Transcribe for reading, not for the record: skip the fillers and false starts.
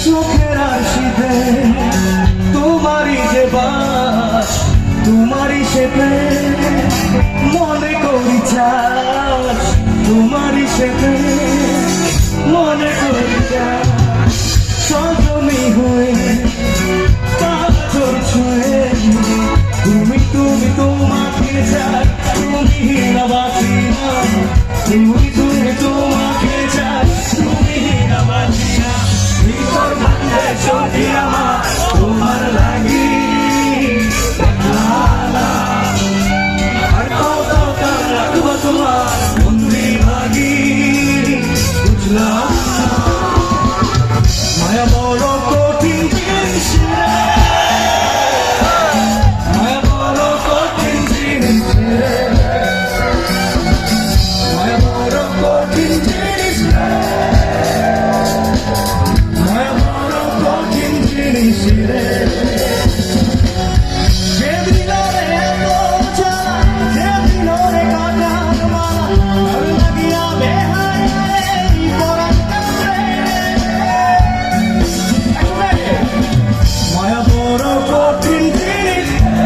চোখের আশিতে তোমারই যে বাস, তোমারই সে প্রেম, মনে করি চাস তোমারই সে প্রেম, মনে করি চাস সজনী হয়ে পাথর ছুঁয়ে তুমি তুমি তোমাকে চাই, তুমি না বাঁচি না, তুমি তুমি তোমাকে চাই, তুমি না বাঁচি না। ভিতর ভাঙে চোখে আমার তোমার লাগি, আর কত কাল রাখবো তোমার বন্দি ভাগি, বুঝলাম মায়া বড় কঠিন জিনিস।